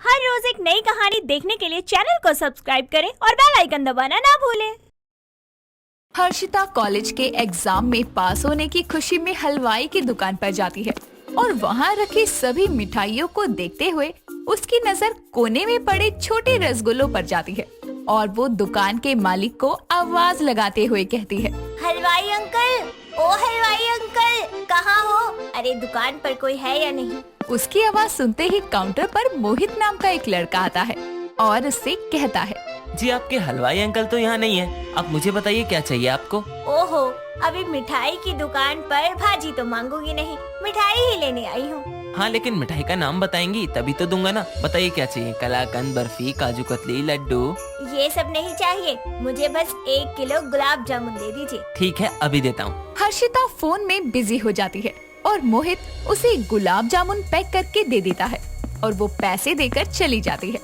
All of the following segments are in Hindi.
हर रोज एक नई कहानी देखने के लिए चैनल को सब्सक्राइब करें और बेल आइकन दबाना ना भूलें। हर्षिता कॉलेज के एग्जाम में पास होने की खुशी में हलवाई की दुकान पर जाती है और वहाँ रखी सभी मिठाइयों को देखते हुए उसकी नजर कोने में पड़े छोटे रसगुल्लों पर जाती है और वो दुकान के मालिक को आवाज लगाते हुए कहती है, हलवाई अंकल, ओ हलवाई अंकल, कहाँ हो? अरे दुकान पर कोई है या नहीं? उसकी आवाज सुनते ही काउंटर पर मोहित नाम का एक लड़का आता है और उससे कहता है, जी आपके हलवाई अंकल तो यहाँ नहीं है, आप मुझे बताइए क्या चाहिए आपको? ओहो, अभी मिठाई की दुकान पर भाजी तो मांगूंगी नहीं, मिठाई ही लेने आई हूँ। हाँ लेकिन मिठाई का नाम बताएंगी तभी तो दूंगा ना। बताइए क्या चाहिए? कलाकंद, बर्फी, काजू कतली, लड्डू? ये सब नहीं चाहिए, मुझे बस 1 किलो गुलाब जामुन दे दीजिए। ठीक है अभी देता हूँ। हर्षिता फोन में बिजी हो जाती है और मोहित उसे गुलाब जामुन पैक करके दे देता है और वो पैसे देकर चली जाती है।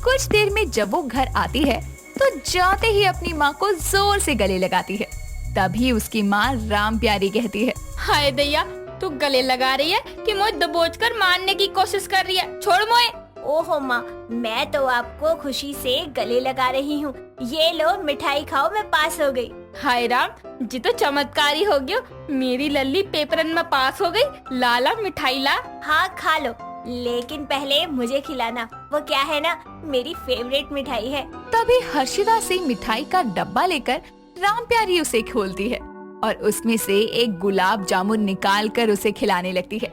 कुछ देर में जब वो घर आती है तो जाते ही अपनी माँ को जोर से गले लगाती है। तभी उसकी माँ राम प्यारी कहती है, हाय दैया, तू गले लगा रही है कि मुझे दबोचकर मारने की कोशिश कर रही है? छोड़ मोए। ओहो माँ, मैं तो आपको खुशी से गले लगा रही हूँ। ये लो मिठाई खाओ, मैं पास हो गई। हाय राम जी, तो चमत्कारी हो गयो, मेरी लल्ली पेपरन में पास हो गई। लाला मिठाई ला। हाँ खा लो, लेकिन पहले मुझे खिलाना। वो क्या है ना, मेरी फेवरेट मिठाई है। तभी हर्षिता से मिठाई का डब्बा लेकर राम प्यारी उसे खोलती है और उसमें से एक गुलाब जामुन निकाल कर उसे खिलाने लगती है।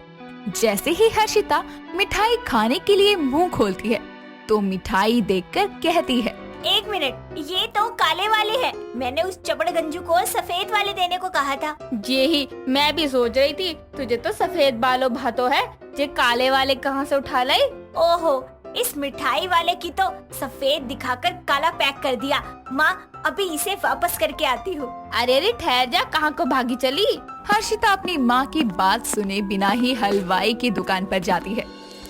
जैसे ही हर्षिता मिठाई खाने के लिए मुंह खोलती है तो मिठाई देखकर कहती है, 1 मिनट, ये तो काले वाले हैं। मैंने उस चपड़ गंजू को सफेद वाले देने को कहा था। यही मैं भी सोच रही थी, तुझे तो सफेद बालों भातो है, जे काले वाले कहाँ से उठा लाई? ओहो, इस मिठाई वाले की तो सफेद दिखाकर काला पैक कर दिया। माँ, अभी इसे वापस करके आती हूँ। अरे ठहर जा, कहाँ को भागी चली? हर्षिता अपनी माँ की बात सुने बिना ही हलवाई की दुकान पर जाती है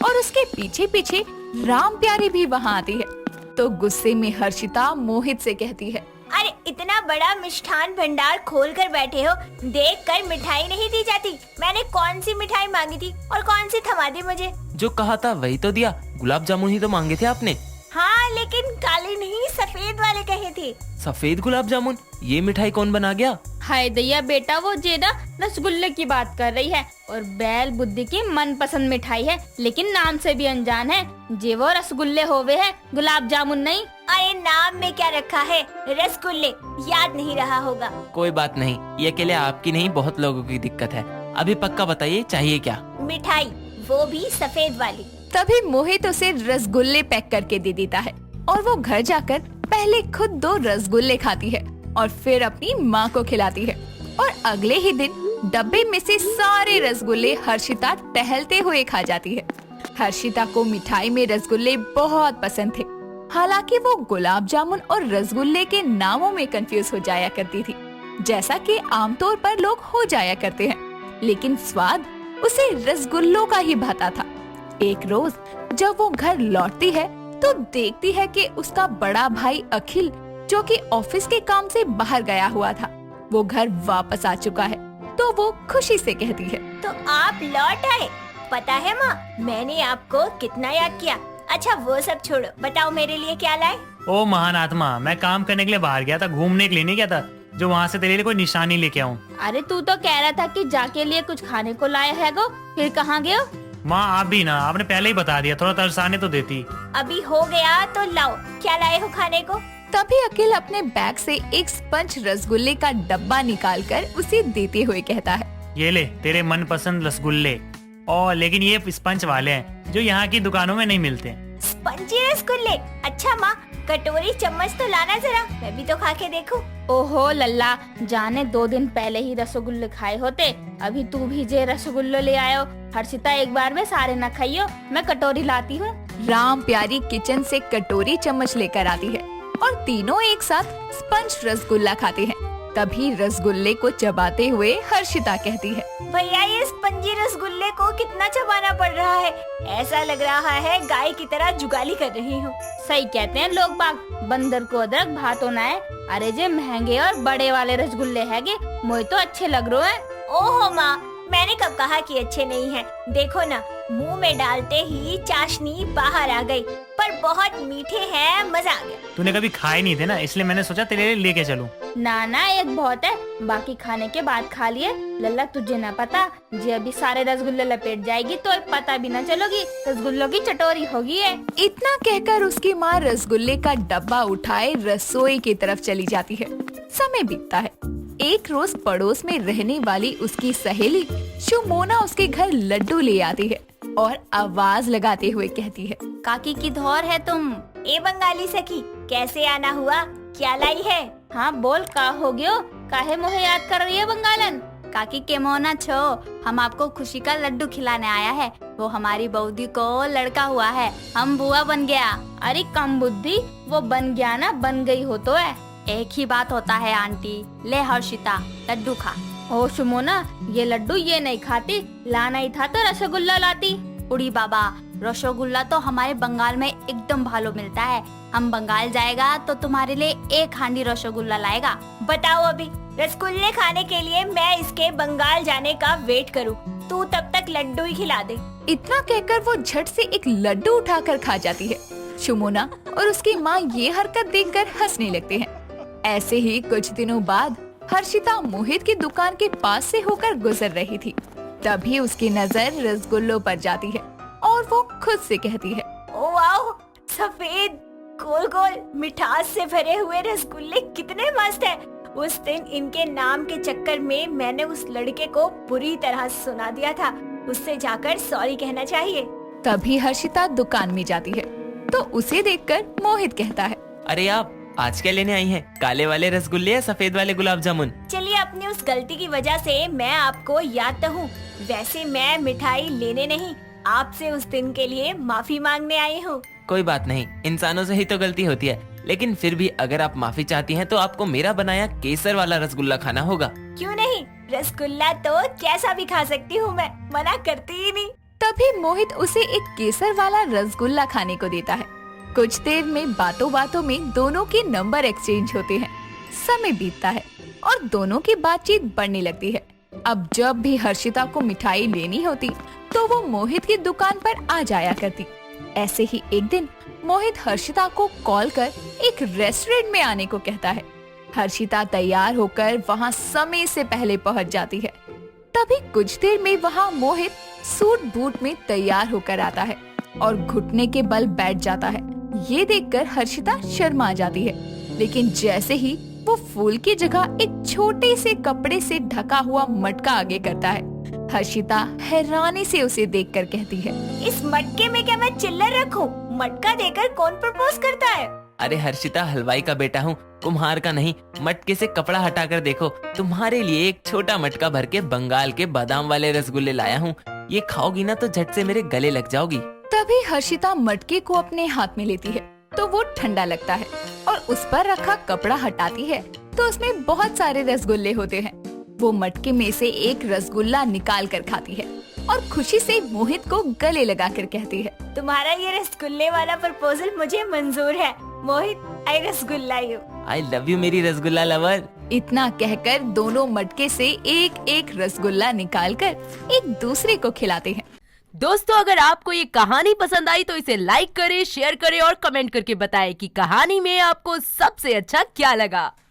और उसके पीछे पीछे राम प्यारी भी वहाँ आती है। तो गुस्से में हर्षिता मोहित से कहती है, अरे इतना बड़ा मिष्ठान भंडार खोल कर बैठे हो, देख कर मिठाई नहीं दी जाती? मैंने कौन सी मिठाई मांगी थी और कौन सी थमा दी मुझे? जो कहा था वही तो दिया, गुलाब जामुन ही तो मांगे थे आपने। हाँ लेकिन काले नहीं, सफेद वाले कहे थे। सफेद गुलाब जामुन? ये मिठाई कौन बना गया? हाय दैया बेटा, वो जेदा रसगुल्ले की बात कर रही है और बैल बुद्धि की मनपसंद मिठाई है, लेकिन नाम से भी अनजान है। जे वो रसगुल्ले होवे है, गुलाब जामुन नहीं। अरे नाम में क्या रखा है, रसगुल्ले, याद नहीं रहा होगा। कोई बात नहीं, ये अकेले आपकी नहीं बहुत लोगों की दिक्कत है। अभी पक्का बताइए चाहिए क्या? मिठाई, वो भी सफेद वाली। तभी मोहित उसे रसगुल्ले पैक करके दे देता है और वो घर जाकर पहले खुद 2 रसगुल्ले खाती है और फिर अपनी माँ को खिलाती है। और अगले ही दिन डब्बे में से सारे रसगुल्ले हर्षिता टहलते हुए खा जाती है। हर्षिता को मिठाई में रसगुल्ले बहुत पसंद थे, हालांकि वो गुलाब जामुन और रसगुल्ले के नामों में कंफ्यूज हो जाया करती थी, जैसा कि आमतौर पर लोग हो जाया करते हैं। लेकिन स्वाद उसे रसगुल्लों का ही भाता था। एक रोज जब वो घर लौटती है तो देखती है कि उसका बड़ा भाई अखिल, जो कि ऑफिस के काम से बाहर गया हुआ था, वो घर वापस आ चुका है। तो वो खुशी से कहती है, तो आप लौट आए? पता है माँ, मैंने आपको कितना याद किया। अच्छा वो सब छोड़ो, बताओ मेरे लिए क्या लाए? ओ महान आत्मा, मैं काम करने के लिए बाहर गया था, घूमने के लिए नहीं गया था जो वहाँ से तेरे लिए कोई निशानी लेके आऊँ। अरे तू तो कह रहा था कि जाके लिए कुछ खाने को लाया है गो, फिर कहाँ गयो? माँ आप भी ना, आपने पहले ही बता दिया, थोड़ा तरसाने तो देती। अभी हो गया तो लाओ, क्या लाए हो खाने को? तभी अखिल अपने बैग से एक स्पंज रसगुल्ले का डब्बा निकालकर उसे देते हुए कहता है, ये ले तेरे मनपसंद रसगुल्ले। और लेकिन ये स्पंज वाले हैं जो यहाँ की दुकानों में नहीं मिलते। स्पंजी रसगुल्ले? अच्छा माँ, कटोरी चम्मच तो लाना जरा, मैं भी तो खा के देखूं। ओहो लल्ला, जाने 2 दिन पहले ही रसगुल्ले खाए होते, अभी तू भी जे रसगुल्ले ले आयो। हर्षिता एक बार में सारे न खाइयो, मैं कटोरी लाती हूँ। राम प्यारी किचन से कटोरी चम्मच लेकर आती है और तीनों एक साथ स्पंज रसगुल्ला खाते हैं। तभी रसगुल्ले को चबाते हुए हर्षिता कहती है, भैया ये स्पंजी रसगुल्ले को कितना चबाना पड़ रहा है, ऐसा लग रहा है गाय की तरह जुगाली कर रही हूँ। सही कहते हैं लोग बाग, बंदर को अदरक भात होना है। अरे जे महंगे और बड़े वाले रसगुल्ले हैगे, मुझे तो अच्छे लग रहे हैं। ओहो माँ, मैंने कब कहा कि अच्छे नहीं हैं? देखो ना, मुंह में डालते ही चाशनी बाहर आ गई, पर बहुत मीठे हैं, मजा आ गया। तूने कभी खाए नहीं थे ना, इसलिए मैंने सोचा तेरे लिए लेके चलूं। ना एक बहुत है, बाकी खाने के बाद खा लिए। लल्ला तुझे ना पता, जे अभी सारे रसगुल्ले लपेट जाएगी तो पता भी ना चलोगी, रसगुल्लों की चटोरी होगी है। इतना कहकर उसकी माँ रसगुल्ले का डब्बा उठाए रसोई की तरफ चली जाती है। समय बीतता है। एक रोज पड़ोस में रहने वाली उसकी सहेली शुमोना उसके घर लड्डू ले आती है और आवाज लगाते हुए कहती है, काकी की धौर है तुम। ए बंगाली सखी, कैसे आना हुआ? क्या लाई है? हाँ बोल, का हो गयो? काहे मोहे याद कर रही है बंगालन? काकी के मोना छो, हम आपको खुशी का लड्डू खिलाने आया है। वो हमारी बऊदी को लड़का हुआ है, हम बुआ बन गया। अरे कम बुद्धि, वो बन गया ना बन गई हो तो है। एक ही बात होता है आंटी। ले हर्षिता, लड्डू खा। ओ शुमोना, ये लड्डू ये नहीं खाती, लाना ही था तो रसगुल्ला लाती। उड़ी बाबा, रसगुल्ला तो हमारे बंगाल में एकदम भालो मिलता है। हम बंगाल जाएगा तो तुम्हारे लिए 1 हांडी रसगुल्ला लाएगा। बताओ अभी, रसगुल्ले खाने के लिए मैं इसके बंगाल जाने का वेट करूं? तू तब तक लड्डू ही खिला दे। इतना कहकर वो झट से एक लड्डू उठाकर खा जाती है। शुमोना और उसकी माँ ये हरकत देखकर हंसने लगते हैं। ऐसे ही कुछ दिनों बाद हर्षिता मोहित की दुकान के पास से होकर गुजर रही थी। तभी उसकी नजर रसगुल्लों पर जाती है और वो खुद से कहती है, ओ वाओ, सफेद गोल गोल मिठास से भरे हुए रसगुल्ले कितने मस्त हैं। उस दिन इनके नाम के चक्कर में मैंने उस लड़के को बुरी तरह सुना दिया था। उससे जाकर सॉरी कहना चाहिए। तभी हर्षिता दुकान में जाती है तो उसे देखकर मोहित कहता है, अरे आप आज क्या लेने आई हैं? काले वाले रसगुल्ले या सफेद वाले गुलाब जामुन? चलिए, अपनी उस गलती की वजह से मैं आपको याद तो हूँ। वैसे मैं मिठाई लेने नहीं, आपसे उस दिन के लिए माफी मांगने आई हूँ। कोई बात नहीं, इंसानों से ही तो गलती होती है, लेकिन फिर भी अगर आप माफी चाहती हैं तो आपको मेरा बनाया केसर वाला रसगुल्ला खाना होगा। क्यों नहीं, रसगुल्ला तो कैसा भी खा सकती हूँ मैं, मना करती ही नहीं। तभी मोहित उसे एक केसर वाला रसगुल्ला खाने को देता है। कुछ देर में बातों बातों में दोनों के नंबर एक्सचेंज होते हैं। समय बीतता है और दोनों की बातचीत बढ़ने लगती है। अब जब भी हर्षिता को मिठाई लेनी होती तो वो मोहित की दुकान पर आ जाया करती। ऐसे ही एक दिन मोहित हर्षिता को कॉल कर एक रेस्टोरेंट में आने को कहता है। हर्षिता तैयार होकर वहाँ समय से पहले पहुँच जाती है। तभी कुछ देर में वहाँ मोहित सूट बूट में तैयार होकर आता है और घुटने के बल बैठ जाता है। ये देखकर हर्षिता शर्मा जाती है, लेकिन जैसे ही वो फूल की जगह एक छोटे से कपड़े से ढका हुआ मटका आगे करता है, हर्षिता हैरानी से उसे देखकर कहती है, इस मटके में क्या मैं चिल्लर रखूं? मटका देकर कौन प्रपोज करता है? अरे हर्षिता, हलवाई का बेटा हूँ, कुम्हार का नहीं। मटके से कपड़ा हटाकर देखो, तुम्हारे लिए एक छोटा मटका भर के बंगाल के बादाम वाले रसगुल्ले लाया हूँ। ये खाओगी ना तो झट से मेरे गले लग जाओगी। तभी हर्षिता मटके को अपने हाथ में लेती है तो वो ठंडा लगता है और उस पर रखा कपड़ा हटाती है तो उसमें बहुत सारे रसगुल्ले होते हैं। वो मटके में से एक रसगुल्ला निकाल कर खाती है और खुशी से मोहित को गले लगाकर कहती है, तुम्हारा ये रसगुल्ले वाला प्रपोजल मुझे मंजूर है। Mohit, I rasgulla you. I love you मेरी रसगुल्ला लवर। इतना कहकर दोनों मटके से एक एक रसगुल्ला निकालकर एक दूसरे को खिलाते हैं। दोस्तों, अगर आपको ये कहानी पसंद आई तो इसे लाइक करें, शेयर करें और कमेंट करके बताएं कि कहानी में आपको सबसे अच्छा क्या लगा।